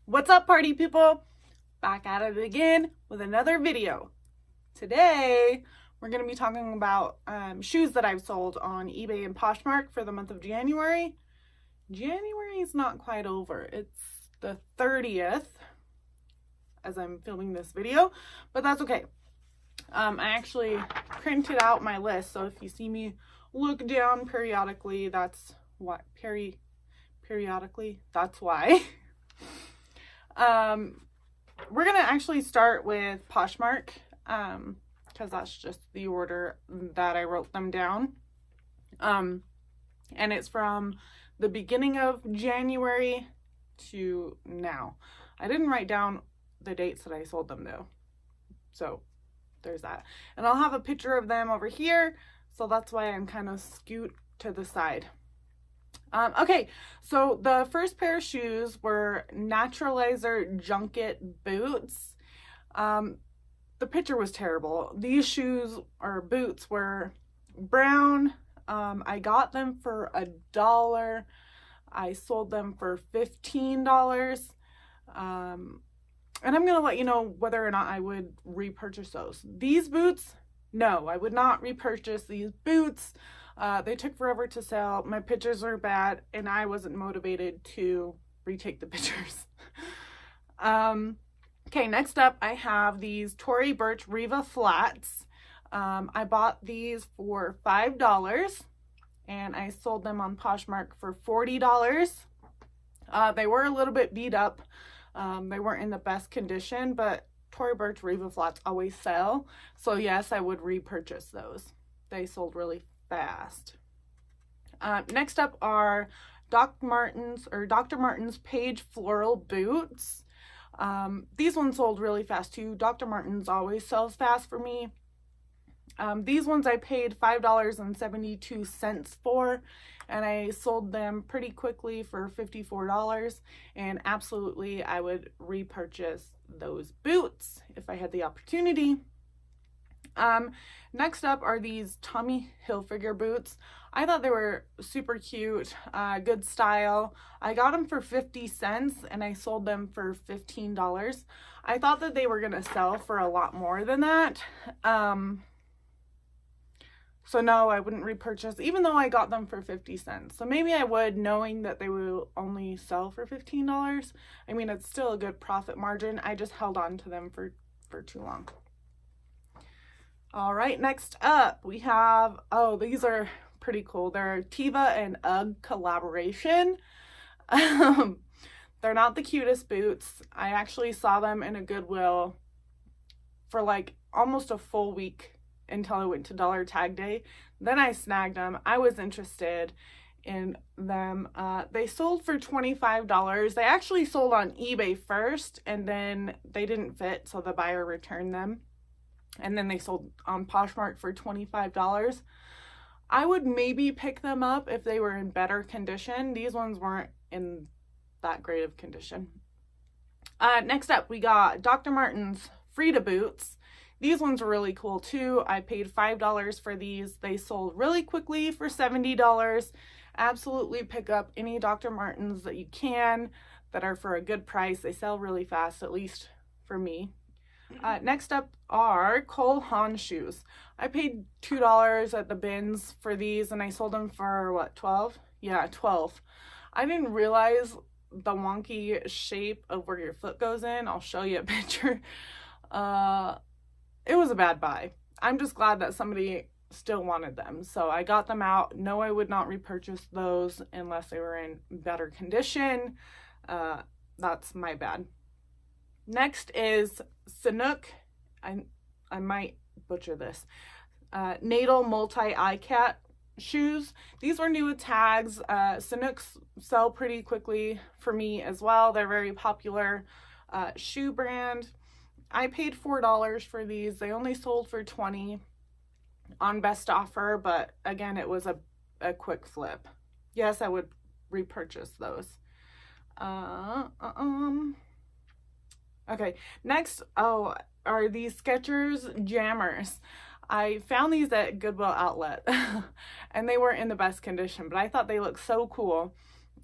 What's up, party people? Back at it again with another video. Today, we're going to be talking about shoes that I've sold on eBay and Poshmark for the month of January. January is not quite over. It's the 30th as I'm filming this video, but that's okay. I actually printed out my list, so if you see me look down periodically, that's what periodically, that's why. We're gonna actually start with Poshmark, because that's just the order that I wrote them down. And it's from the beginning of January to now. I didn't write down the dates that I sold them though, so there's that. And I'll have a picture of them over here, so that's why I'm kind of skewed to the side. Okay, so the first pair of shoes were Naturalizer Junket boots. The picture was terrible. These shoes or boots were brown. I got them for $1. I sold them for $15. And I'm going to let you know whether or not I would repurchase those. These boots, no, I would not repurchase these boots. They took forever to sell. My pictures were bad, and I wasn't motivated to retake the pictures. Okay, next up, I have these Tory Burch Riva flats. I bought these for $5, and I sold them on Poshmark for $40. They were a little bit beat up. They weren't in the best condition, but Tory Burch Riva flats always sell. So yes, I would repurchase those. They sold really fast. Next up are Dr. Martens Page Floral boots. These ones sold really fast too. Dr. Martens always sells fast for me. These ones I paid $5.72 for, and I sold them pretty quickly for $54, and absolutely I would repurchase those boots if I had the opportunity. Next up are these Tommy Hilfiger boots. I thought they were super cute, good style. I got them for 50 cents and I sold them for $15. I thought that they were going to sell for a lot more than that. So no, I wouldn't repurchase, even though I got them for 50 cents. So maybe I would, knowing that they will only sell for $15. I mean, it's still a good profit margin. I just held on to them for too long. All right, next up we have, oh, these are pretty cool. They're Teva and UGG collaboration. They're not the cutest boots. I actually saw them in a Goodwill for like almost a full week until I went to Dollar Tag Day. Then I snagged them. I was interested in them. They sold for $25. They actually sold on eBay first, and then they didn't fit, so the buyer returned them. And then they sold on Poshmark for $25. I would maybe pick them up if they were in better condition. These ones weren't in that great of condition. Next up, we got Dr. Martens Frida boots. These ones are really cool too. I paid $5 for these. They sold really quickly for $70. Absolutely pick up any Dr. Martens that you can that are for a good price. They sell really fast, at least for me. Next up are Cole Haan shoes. I paid $2 at the bins for these, and I sold them for what, 12? Yeah, 12. I didn't realize the wonky shape of where your foot goes in. I'll show you a picture. It was a bad buy. I'm just glad that somebody still wanted them, so I got them out. No, I would not repurchase those unless they were in better condition. That's my bad. Next is Sanuk, I might butcher this, Natal Multi-Eye Cat shoes. These were new with tags. Sanuks sell pretty quickly for me as well. They're very popular shoe brand. I paid $4 for these. They only sold for $20 on best offer, but again, it was a quick flip. Yes, I would repurchase those. Okay, next, are these Skechers Jammers. I found these at Goodwill Outlet and they weren't in the best condition, but I thought they looked so cool.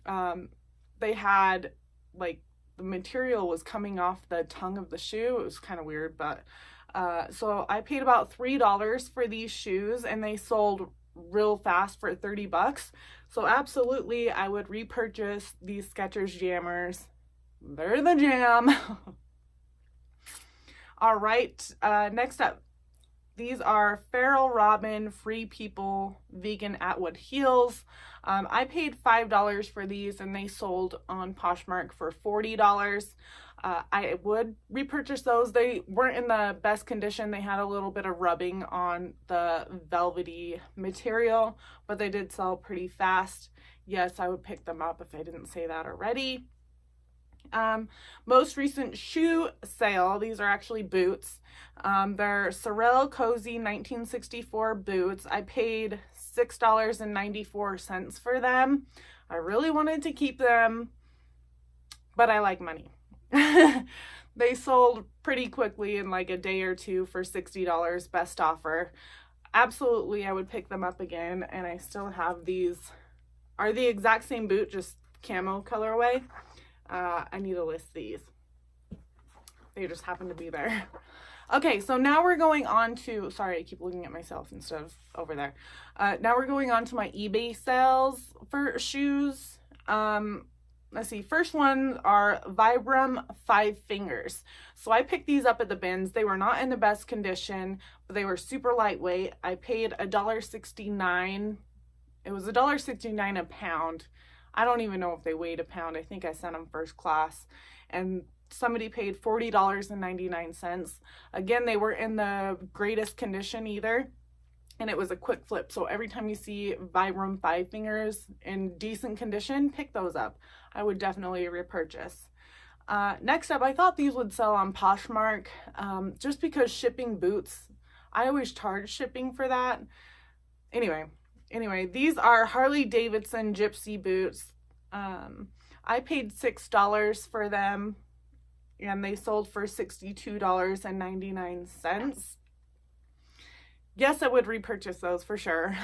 They had like the material was coming off the tongue of the shoe. It was kind of weird, but so I paid about $3 for these shoes, and they sold real fast for 30 bucks. So absolutely, I would repurchase these Skechers Jammers. They're the jam. All right, next up, these are Feral Robin Free People Vegan Atwood heels. I paid $5 for these, and they sold on Poshmark for $40. I would repurchase those. They weren't in the best condition. They had a little bit of rubbing on the velvety material, but they did sell pretty fast. Yes, I would pick them up if I didn't say that already. Most recent shoe sale, these are actually boots. They're Sorel Cozy 1964 boots. I paid $6.94 for them. I really wanted to keep them, but I like money. They sold pretty quickly in like a day or two for $60, best offer. Absolutely, I would pick them up again, and I still have these. Are the exact same boot, just camo colorway. I need to list these. They just happen to be there. Okay, so now we're going on to, sorry, I keep looking at myself instead of over there. Now we're going on to my eBay sales for shoes. Let's see, first one are Vibram 5 Fingers. So I picked these up at the bins. They were not in the best condition, but they were super lightweight. I paid $1.69. It was $1.69 a pound. I don't even know if they weighed a pound. I think I sent them first class. And somebody paid $40.99. Again, they weren't in the greatest condition either. And it was a quick flip. So every time you see Vibram 5 Fingers in decent condition, pick those up. I would definitely repurchase. Next up, I thought these would sell on Poshmark. Just because shipping boots, I always charge shipping for that. Anyway, these are Harley Davidson Gypsy boots. I paid $6 for them, and they sold for $62.99. Yes, I would repurchase those for sure.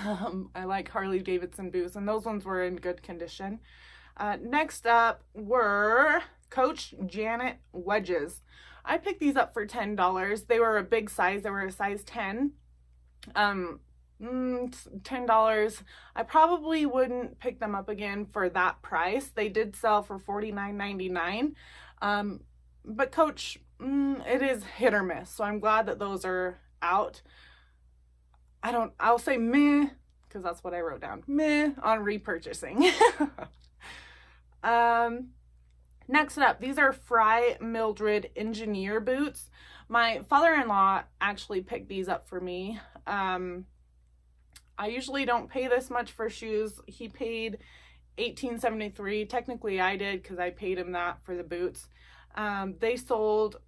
I like Harley Davidson boots, and those ones were in good condition. Next up were Coach Janet wedges. I picked these up for $10. They were a big size. They were a size 10. $10. I probably wouldn't pick them up again for that price. They did sell for $49.99. But Coach, it is hit or miss. So I'm glad that those are out. I'll say meh, because that's what I wrote down. Meh on repurchasing. Next up, these are Fry Mildred Engineer boots. My father-in-law actually picked these up for me. I usually don't pay this much for shoes. He paid $18.73. Technically I did, because I paid him that for the boots. They sold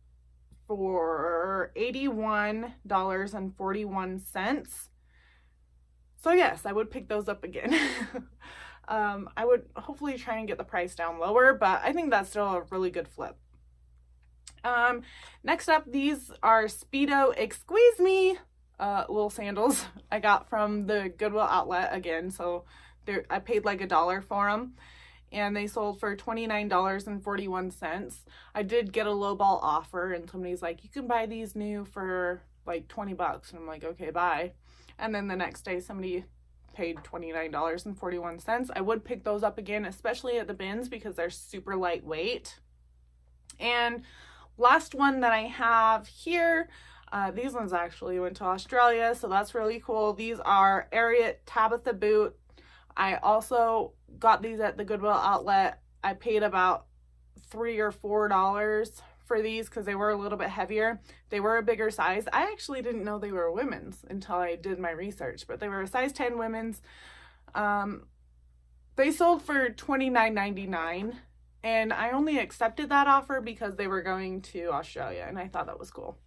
for $81.41. So yes, I would pick those up again. I would hopefully try and get the price down lower, but I think that's still a really good flip. Next up, these are Speedo Excuse Me little sandals I got from the Goodwill outlet again. So I paid like $1 for them, and they sold for $29.41. I did get a lowball offer, and somebody's like, you can buy these new for like 20 bucks. And I'm like, okay, bye. And then the next day somebody paid $29.41. I would pick those up again, especially at the bins, because they're super lightweight. And last one that I have here, these ones actually went to Australia, so that's really cool. These are Ariat Tabitha boot. I also got these at the Goodwill outlet. I paid about $3 or $4 for these because they were a little bit heavier. They were a bigger size. I actually didn't know they were women's until I did my research, but they were a size 10 women's. They sold for $29.99, and I only accepted that offer because they were going to Australia, and I thought that was cool.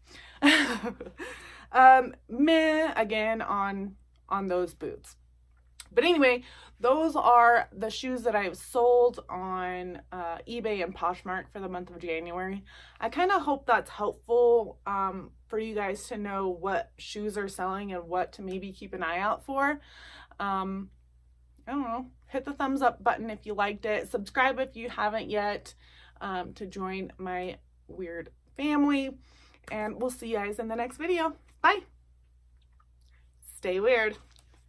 Meh again on those boots. But anyway, those are the shoes that I've sold on eBay and Poshmark for the month of January. I kind of hope that's helpful for you guys to know what shoes are selling and what to maybe keep an eye out for. I don't know. Hit the thumbs up button if you liked it. Subscribe if you haven't yet. to join my weird family. And we'll see you guys in the next video. Bye. Stay weird.